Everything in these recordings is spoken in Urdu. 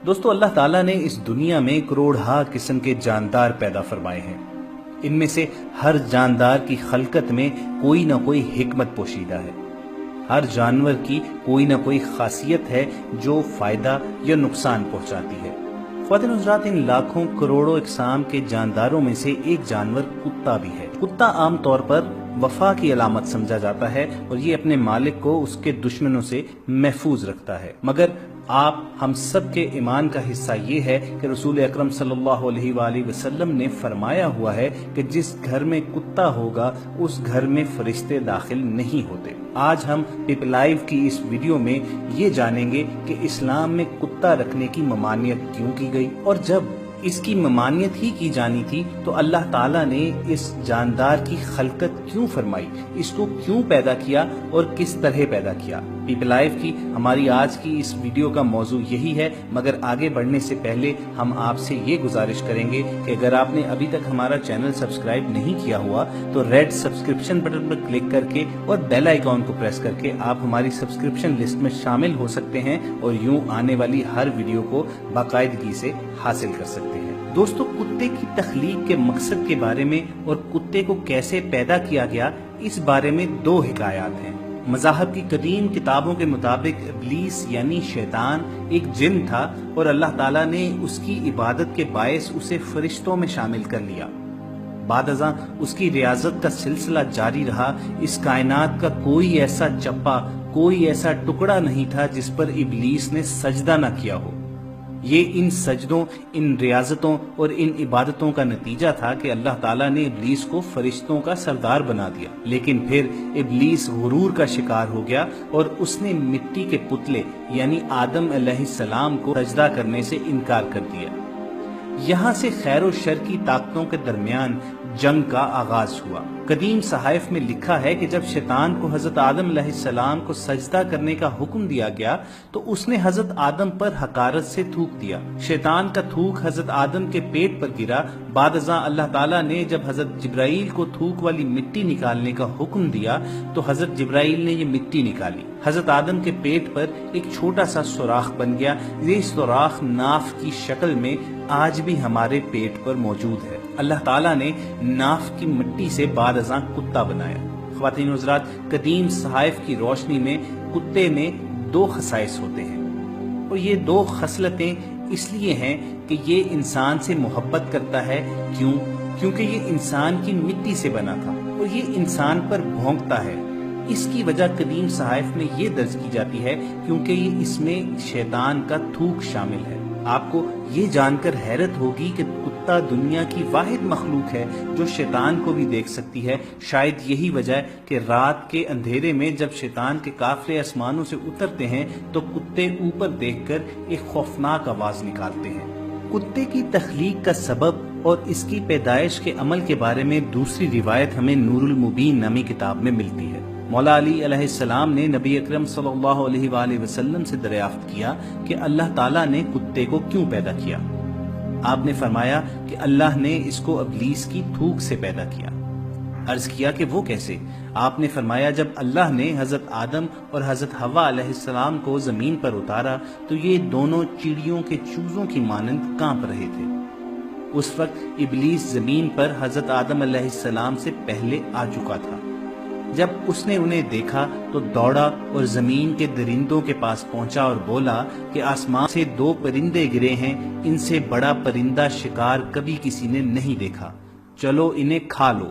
دوستو اللہ تعالیٰ نے اس دنیا میں کروڑہا قسم کے جاندار پیدا فرمائے ہیں۔ ان میں سے ہر جاندار کی خلقت میں کوئی نہ کوئی حکمت پوشیدہ ہے۔ ہر جانور کی کوئی نہ کوئی خاصیت ہے جو فائدہ یا نقصان پہنچاتی ہے۔ خواتین حضرات، ان لاکھوں کروڑوں اقسام کے جانداروں میں سے ایک جانور کتا بھی ہے۔ کتا عام طور پر وفا کی علامت سمجھا جاتا ہے اور یہ اپنے مالک کو اس کے دشمنوں سے محفوظ رکھتا ہے، مگر آپ ہم سب کے ایمان کا حصہ یہ ہے کہ رسول اکرم صلی اللہ علیہ وآلہ وسلم نے فرمایا ہوا ہے کہ جس گھر میں کتا ہوگا اس گھر میں فرشتے داخل نہیں ہوتے۔ آج ہم پیپل لائیو کی اس ویڈیو میں یہ جانیں گے کہ اسلام میں کتا رکھنے کی ممانعت کیوں کی گئی، اور جب اس کی ممانعت ہی کی جانی تھی تو اللہ تعالیٰ نے اس جاندار کی خلقت کیوں فرمائی، اس کو کیوں پیدا کیا اور کس طرح پیدا کیا۔ پیپل لائیو کی ہماری آج کی اس ویڈیو کا موضوع یہی ہے، مگر آگے بڑھنے سے پہلے ہم آپ سے یہ گزارش کریں گے کہ اگر آپ نے ابھی تک ہمارا چینل سبسکرائب نہیں کیا ہوا تو ریڈ سبسکرپشن بٹن پر کلک کر کے اور بیل آئیکن کو پریس کر کے آپ ہماری سبسکرپشن لسٹ میں شامل ہو سکتے ہیں اور یوں آنے والی ہر ویڈیو کو باقاعدگی سے حاصل کر سکتے ہیں۔ دوستو، کتے کی تخلیق کے مقصد کے بارے میں اور کتے کو کیسے پیدا کیا گیا، اس بارے میں دو حکایات ہیں۔ مذاہب کی قدیم کتابوں کے مطابق ابلیس یعنی شیطان ایک جن تھا اور اللہ تعالیٰ نے اس کی عبادت کے باعث اسے فرشتوں میں شامل کر لیا۔ بعد ازاں اس کی ریاضت کا سلسلہ جاری رہا۔ اس کائنات کا کوئی ایسا چپا، کوئی ایسا ٹکڑا نہیں تھا جس پر ابلیس نے سجدہ نہ کیا ہو۔ یہ ان سجدوں، ان ریاضتوں اور ان عبادتوں کا نتیجہ تھا کہ اللہ تعالیٰ نے ابلیس کو فرشتوں کا سردار بنا دیا، لیکن پھر ابلیس غرور کا شکار ہو گیا اور اس نے مٹی کے پتلے یعنی آدم علیہ السلام کو سجدہ کرنے سے انکار کر دیا۔ یہاں سے خیر و شر کی طاقتوں کے درمیان جنگ کا آغاز ہوا۔ قدیم صحائف میں لکھا ہے کہ جب شیطان کو حضرت آدم علیہ السلام کو سجدہ کرنے کا حکم دیا گیا تو اس نے حضرت آدم پر حقارت سے تھوک دیا۔ شیطان کا تھوک حضرت آدم کے پیٹ پر گرا۔ بعد ازاں اللہ تعالیٰ نے جب حضرت جبرائیل کو تھوک والی مٹی نکالنے کا حکم دیا تو حضرت جبرائیل نے یہ مٹی نکالی۔ حضرت آدم کے پیٹ پر ایک چھوٹا سا سوراخ بن گیا۔ یہ سوراخ ناف کی شکل میں آج بھی ہمارے پیٹ پر موجود ہے۔ اللہ تعالیٰ نے ناف کی مٹی سے بعد ازاں کتا بنایا۔ خواتین حضرات، قدیم صحائف کی روشنی میں کتے میں دو خصائص ہوتے ہیں، اور یہ دو خصلتیں اس لیے ہیں کہ یہ انسان سے محبت کرتا ہے۔ کیونکہ یہ انسان کی مٹی سے بنا تھا اور یہ انسان پر بھونکتا ہے۔ اس کی وجہ قدیم صحائف میں یہ درج کی جاتی ہے کیونکہ یہ اس میں شیطان کا تھوک شامل ہے۔ آپ کو یہ جان کر حیرت ہوگی کہ کتا دنیا کی واحد مخلوق ہے جو شیطان کو بھی دیکھ سکتی ہے۔ شاید یہی وجہ ہے کہ رات کے اندھیرے میں جب شیطان کے قافلے آسمانوں سے اترتے ہیں تو کتے اوپر دیکھ کر ایک خوفناک آواز نکالتے ہیں۔ کتے کی تخلیق کا سبب اور اس کی پیدائش کے عمل کے بارے میں دوسری روایت ہمیں نور المبین نامی کتاب میں ملتی ہے۔ مولا علی علیہ السلام نے نبی اکرم صلی اللہ علیہ وآلہ وسلم سے دریافت کیا کہ اللہ تعالیٰ نے کتے کو کیوں پیدا کیا؟ آپ نے فرمایا کہ اللہ نے اس کو ابلیس کی تھوک سے پیدا کیا۔ عرض کیا کہ وہ کیسے؟ آپ نے فرمایا جب اللہ نے حضرت آدم اور حضرت حوا علیہ السلام کو زمین پر اتارا تو یہ دونوں چڑیوں کے چوزوں کی مانند کانپ رہے تھے۔ اس وقت ابلیس زمین پر حضرت آدم علیہ السلام سے پہلے آ چکا تھا۔ جب اس نے انہیں دیکھا تو دوڑا اور زمین کے درندوں کے پاس پہنچا اور بولا کہ آسمان سے دو پرندے گرے ہیں، ان سے بڑا پرندہ شکار کبھی کسی نے نہیں دیکھا، چلو انہیں کھا لو۔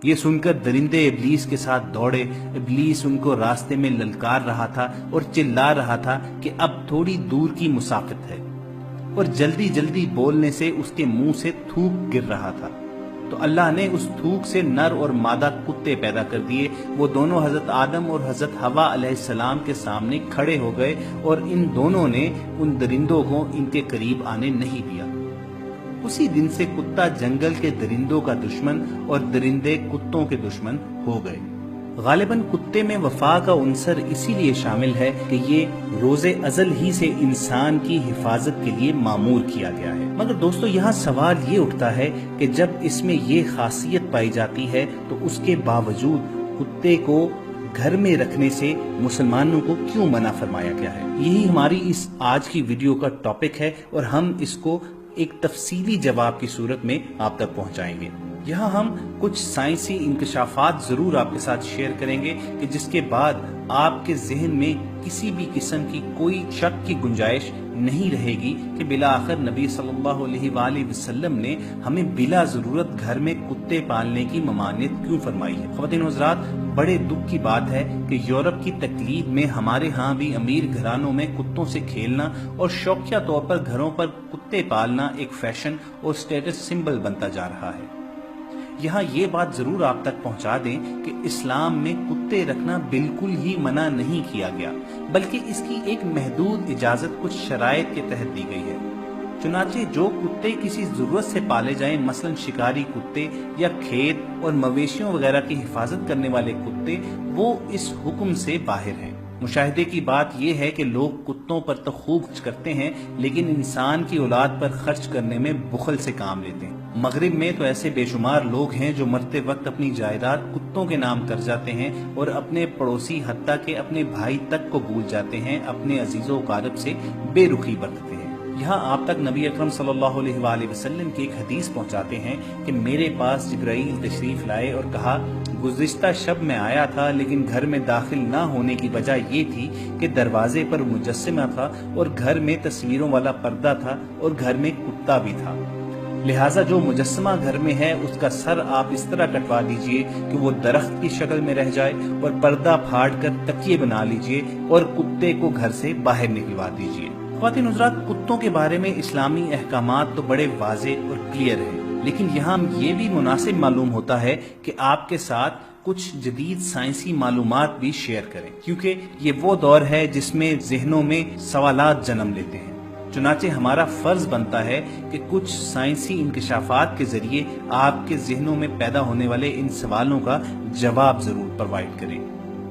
یہ سن کر درندے ابلیس کے ساتھ دوڑے۔ ابلیس ان کو راستے میں للکار رہا تھا اور چلا رہا تھا کہ اب تھوڑی دور کی مسافت ہے، اور جلدی جلدی بولنے سے اس کے منہ سے تھوک گر رہا تھا۔ تو اللہ نے اس تھوک سے نر اور مادہ کتے پیدا کر دیے۔ وہ دونوں حضرت آدم اور حضرت حوا علیہ السلام کے سامنے کھڑے ہو گئے اور ان دونوں نے ان درندوں کو ان کے قریب آنے نہیں دیا۔ اسی دن سے کتا جنگل کے درندوں کا دشمن اور درندے کتوں کے دشمن ہو گئے۔ غالباً کتے میں وفا کا عنصر اسی لیے شامل ہے کہ یہ روز ازل ہی سے انسان کی حفاظت کے لیے معمور کیا گیا ہے۔ مگر دوستو، یہاں سوال یہ اٹھتا ہے کہ جب اس میں یہ خاصیت پائی جاتی ہے تو اس کے باوجود کتے کو گھر میں رکھنے سے مسلمانوں کو کیوں منع فرمایا گیا ہے؟ یہی ہماری اس آج کی ویڈیو کا ٹاپک ہے اور ہم اس کو ایک تفصیلی جواب کی صورت میں آپ تک پہنچائیں گے۔ یہاں ہم کچھ سائنسی انکشافات ضرور آپ کے ساتھ شیئر کریں گے کہ جس کے بعد آپ کے ذہن میں کسی بھی قسم کی کوئی شک کی گنجائش نہیں رہے گی کہ بالآخر نبی صلی اللہ علیہ وآلہ وسلم نے ہمیں بلا ضرورت گھر میں کتے پالنے کی ممانعت کیوں فرمائی ہے۔ خواتین و حضرات، بڑے دکھ کی بات ہے کہ یورپ کی تقلید میں ہمارے ہاں بھی امیر گھرانوں میں کتوں سے کھیلنا اور شوقیہ طور پر گھروں پر کتے پالنا ایک فیشن اور سٹیٹس سمبل بنتا جا رہا ہے۔ یہاں یہ بات ضرور آپ تک پہنچا دیں کہ اسلام میں کتے رکھنا بالکل ہی منع نہیں کیا گیا، بلکہ اس کی ایک محدود اجازت کچھ شرائط کے تحت دی گئی ہے۔ چنانچہ جو کتے کسی ضرورت سے پالے جائیں، مثلا شکاری کتے یا کھیت اور مویشیوں وغیرہ کی حفاظت کرنے والے کتے، وہ اس حکم سے باہر ہیں۔ مشاہدے کی بات یہ ہے کہ لوگ کتوں پر تو خوب خرچ کرتے ہیں، لیکن انسان کی اولاد پر خرچ کرنے میں بخل سے کام لیتے ہیں۔ مغرب میں تو ایسے بے شمار لوگ ہیں جو مرتے وقت اپنی جائیداد کتوں کے نام کر جاتے ہیں اور اپنے پڑوسی حتیٰ کہ اپنے بھائی تک کو بھول جاتے ہیں، اپنے عزیز و اقارب سے بے رخی برتتے ہیں۔ یہاں آپ تک نبی اکرم صلی اللہ علیہ وآلہ وسلم کی ایک حدیث پہنچاتے ہیں کہ میرے پاس جبرائیل تشریف لائے اور کہا، گزشتہ شب میں آیا تھا لیکن گھر میں داخل نہ ہونے کی وجہ یہ تھی کہ دروازے پر مجسمہ تھا اور گھر میں تصویروں والا پردہ تھا اور گھر میں کتا بھی تھا، لہٰذا جو مجسمہ گھر میں ہے اس کا سر آپ اس طرح کٹوا دیجئے کہ وہ درخت کی شکل میں رہ جائے اور پردہ پھاڑ کر تکیے بنا لیجئے اور کتے کو گھر سے باہر نکلوا دیجئے۔ خواتین حضرات، کتوں کے بارے میں اسلامی احکامات تو بڑے واضح اور کلیئر ہیں، لیکن یہاں یہ بھی مناسب معلوم ہوتا ہے کہ آپ کے ساتھ کچھ جدید سائنسی معلومات بھی شیئر کریں، کیونکہ یہ وہ دور ہے جس میں ذہنوں میں سوالات جنم لیتے ہیں۔ چنانچہ ہمارا فرض بنتا ہے کہ کچھ سائنسی انکشافات کے ذریعے آپ کے ذہنوں میں پیدا ہونے والے ان سوالوں کا جواب ضرور پرووائڈ کریں،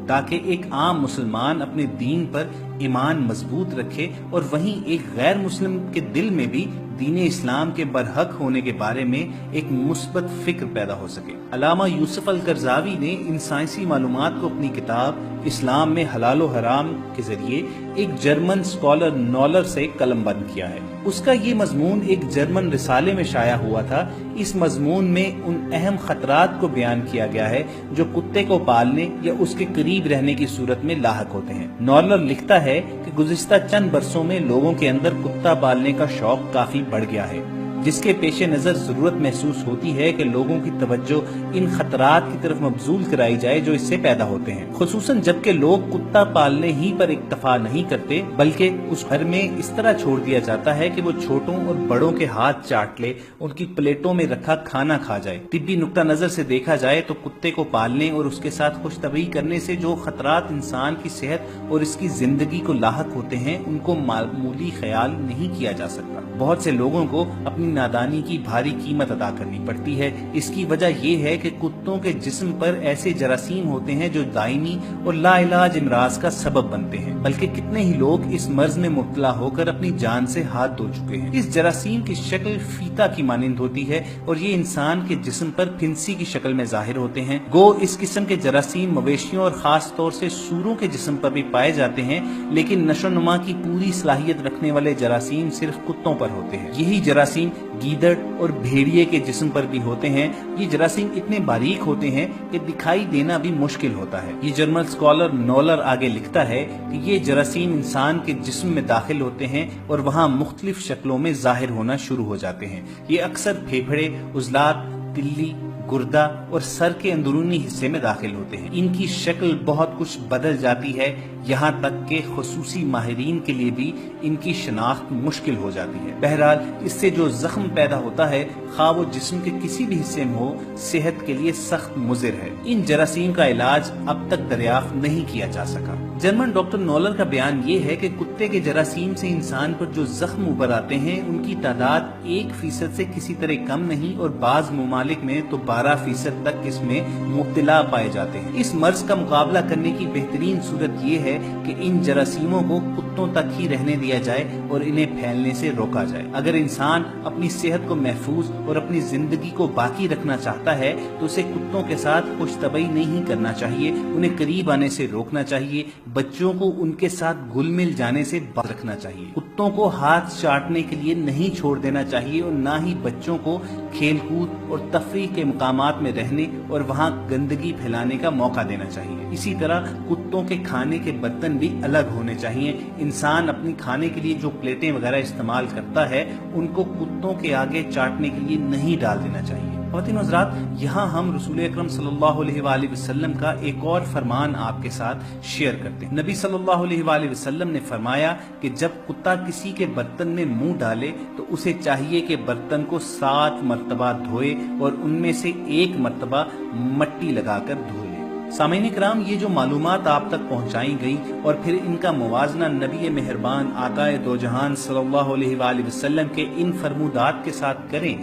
تاکہ ایک عام مسلمان اپنے دین پر ایمان مضبوط رکھے اور وہیں ایک غیر مسلم کے دل میں بھی دین اسلام کے برحق ہونے کے بارے میں ایک مثبت فکر پیدا ہو سکے۔ علامہ یوسف القرضاوی نے ان سائنسی معلومات کو اپنی کتاب اسلام میں حلال و حرام کے ذریعے ایک جرمن اسکالر نولر سے قلم بند کیا ہے۔ اس کا یہ مضمون ایک جرمن رسالے میں شائع ہوا تھا۔ اس مضمون میں ان اہم خطرات کو بیان کیا گیا ہے جو کتے کو پالنے یا اس کے قریب رہنے کی صورت میں لاحق ہوتے ہیں۔ نولر لکھتا ہے کہ گزشتہ چند برسوں میں لوگوں کے اندر کتا پالنے کا شوق کافی بڑھ گیا ہے، جس کے پیش نظر ضرورت محسوس ہوتی ہے کہ لوگوں کی توجہ ان خطرات کی طرف مبذول کرائی جائے جو اس سے پیدا ہوتے ہیں، خصوصاً جبکہ لوگ کتا پالنے ہی پر اکتفا نہیں کرتے بلکہ اس گھر میں اس طرح چھوڑ دیا جاتا ہے کہ وہ چھوٹوں اور بڑوں کے ہاتھ چاٹ لے، ان کی پلیٹوں میں رکھا کھانا کھا جائے۔ طبی نقطہ نظر سے دیکھا جائے تو کتے کو پالنے اور اس کے ساتھ خوش طبعی کرنے سے جو خطرات انسان کی صحت اور اس کی زندگی کو لاحق ہوتے ہیں ان کو معمولی خیال نہیں کیا جا سکتا۔ بہت سے لوگوں کو اپنی نادانی کی بھاری قیمت ادا کرنی پڑتی ہے۔ اس کی وجہ یہ ہے کہ کتوں کے جسم پر ایسے جراثیم ہوتے ہیں جو دائمی اور لا علاج امراض کا سبب بنتے ہیں، بلکہ کتنے ہی لوگ اس مرض میں مبتلا ہو کر اپنی جان سے ہاتھ دھو چکے ہیں۔ اس جراثیم کی شکل فیتا کی مانند ہوتی ہے اور یہ انسان کے جسم پر پھنسی کی شکل میں ظاہر ہوتے ہیں۔ گو اس قسم کے جراثیم مویشیوں اور خاص طور سے سوروں کے جسم پر بھی پائے جاتے ہیں، لیکن نشو و نما کی پوری صلاحیت رکھنے والے جراثیم صرف کتوں پر ہوتے ہیں۔ یہی جراثیم گیدڑ اور بھیڑیے کے جسم پر بھی ہوتے ہیں۔ یہ جراثیم اتنے باریک ہوتے ہیں کہ دکھائی دینا بھی مشکل ہوتا ہے۔ یہ جرمن اسکالر نولر آگے لکھتا ہے کہ یہ جراثیم انسان کے جسم میں داخل ہوتے ہیں اور وہاں مختلف شکلوں میں ظاہر ہونا شروع ہو جاتے ہیں۔ یہ اکثر پھیپھڑے، عضلات، تلی، گردہ اور سر کے اندرونی حصے میں داخل ہوتے ہیں۔ ان کی شکل بہت کچھ بدل جاتی ہے، یہاں تک کہ خصوصی ماہرین کے لیے بھی ان کی شناخت مشکل ہو جاتی ہے۔ بہرحال اس سے جو زخم پیدا ہوتا ہے، خواہ وہ جسم کے کسی بھی حصے میں ہو، صحت کے لیے سخت مضر ہے۔ ان جراثیم کا علاج اب تک دریافت نہیں کیا جا سکا۔ جرمن ڈاکٹر نولر کا بیان یہ ہے کہ کتے کے جراثیم سے انسان پر جو زخم ابھر آتے ہیں ان کی تعداد 1% سے کسی طرح کم نہیں، اور بعض ممالک میں تو 12% تک اس میں مبتلا پائے جاتے ہیں۔ اس مرض کا مقابلہ کرنے کی بہترین صورت یہ ہے کہ ان جراثیموں کو کتوں تک ہی رہنے دیا جائے اور انہیں پھیلنے سے روکا جائے۔ اگر انسان اپنی صحت کو محفوظ اور اپنی زندگی کو باقی رکھنا چاہتا ہے تو اسے کتوں کے ساتھ خوش طبعی نہیں کرنا چاہیے، انہیں قریب آنے سے روکنا چاہیے، بچوں کو ان کے ساتھ گل مل جانے سے باز رکھنا چاہیے، کتوں کو ہاتھ چاٹنے کے لیے نہیں چھوڑ دینا چاہیے اور نہ ہی بچوں کو کھیل کود اور تفریح کے مقامات میں رہنے اور وہاں گندگی پھیلانے کا موقع دینا چاہیے۔ اسی طرح کتوں کے کھانے کے برتن بھی الگ ہونے چاہیے۔ انسان اپنی کھانے کے لیے جو پلیٹیں وغیرہ استعمال کرتا ہے ان کو کتوں کے آگے چاٹنے کے لیے نہیں ڈال دینا چاہیے۔ خواتین و حضرات، یہاں ہم رسول اکرم صلی اللہ علیہ وآلہ وسلم کا ایک اور فرمان آپ کے ساتھ شیئر کرتے ہیں۔ نبی صلی اللہ علیہ وآلہ وسلم نے فرمایا کہ جب کتا کسی کے برتن میں منہ ڈالے تو اسے چاہیے کہ برتن کو 7 مرتبہ دھوئے اور ان میں سے 1 مرتبہ مٹی لگا کر دھو لے۔ سامعین کرام، یہ جو معلومات آپ تک پہنچائی گئیں اور پھر ان کا موازنہ نبی مہربان آقا دو جہان صلی اللہ علیہ وآلہ وسلم کے ان فرمودات کے ساتھ کریں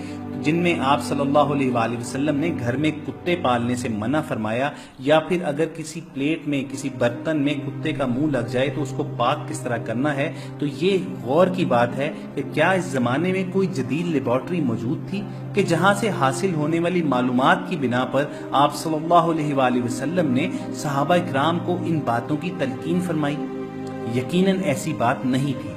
جن میں آپ صلی اللہ علیہ وآلہ وسلم نے گھر میں کتے پالنے سے منع فرمایا، یا پھر اگر کسی پلیٹ میں کسی برتن میں کتے کا منہ لگ جائے تو اس کو پاک کس طرح کرنا ہے، تو یہ غور کی بات ہے کہ کیا اس زمانے میں کوئی جدید لیبارٹری موجود تھی کہ جہاں سے حاصل ہونے والی معلومات کی بنا پر آپ صلی اللہ علیہ وآلہ وسلم نے صحابہ اکرام کو ان باتوں کی تلقین فرمائی؟ یقیناً ایسی بات نہیں تھی۔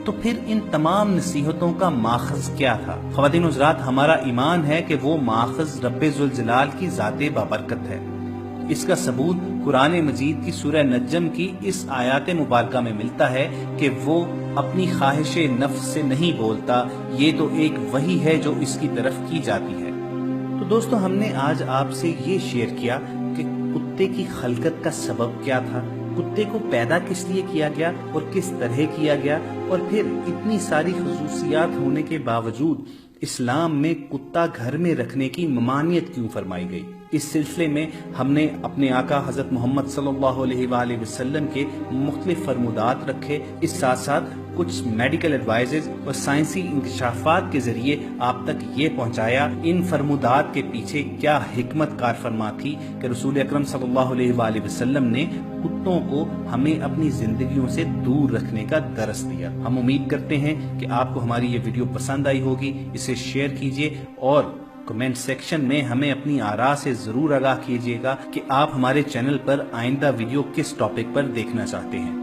تو پھر ان تمام نصیحتوں کا ماخذ کیا تھا؟ خواتین و حضرات، ہمارا ایمان ہے کہ وہ ماخذ رب ذوالجلال کی ذات بابرکت ہے۔ اس کا ثبوت قرآن مجید کی سورہ نجم کی اس آیات مبارکہ میں ملتا ہے کہ وہ اپنی خواہش نفس سے نہیں بولتا، یہ تو ایک وحی ہے جو اس کی طرف کی جاتی ہے۔ تو دوستو، ہم نے آج آپ سے یہ شیئر کیا کہ کتے کی خلقت کا سبب کیا تھا، کتے کو پیدا کس لیے کیا گیا اور کس طرح کیا گیا، اور پھر اتنی ساری خصوصیات ہونے کے باوجود اسلام میں کتا گھر میں رکھنے کی ممانعت کیوں فرمائی گئی۔ اس سلسلے میں ہم نے اپنے آقا حضرت محمد صلی اللہ علیہ وآلہ وسلم کے مختلف فرمودات رکھے، اس ساتھ ساتھ کچھ میڈیکل ایڈوائزز اور سائنسی انکشافات کے ذریعے آپ تک یہ پہنچایا ان فرمودات کے پیچھے کیا حکمت کار فرما تھی کہ رسول اکرم صلی اللہ علیہ وآلہ وسلم نے کتوں کو ہمیں اپنی زندگیوں سے دور رکھنے کا درس دیا۔ ہم امید کرتے ہیں کہ آپ کو ہماری یہ ویڈیو پسند آئی ہوگی، اسے شیئر کیجیے اور کمنٹ سیکشن میں ہمیں اپنی آراء سے ضرور آگاہ کیجیے گا کہ آپ ہمارے چینل پر آئندہ ویڈیو کس ٹاپک پر دیکھنا چاہتے ہیں۔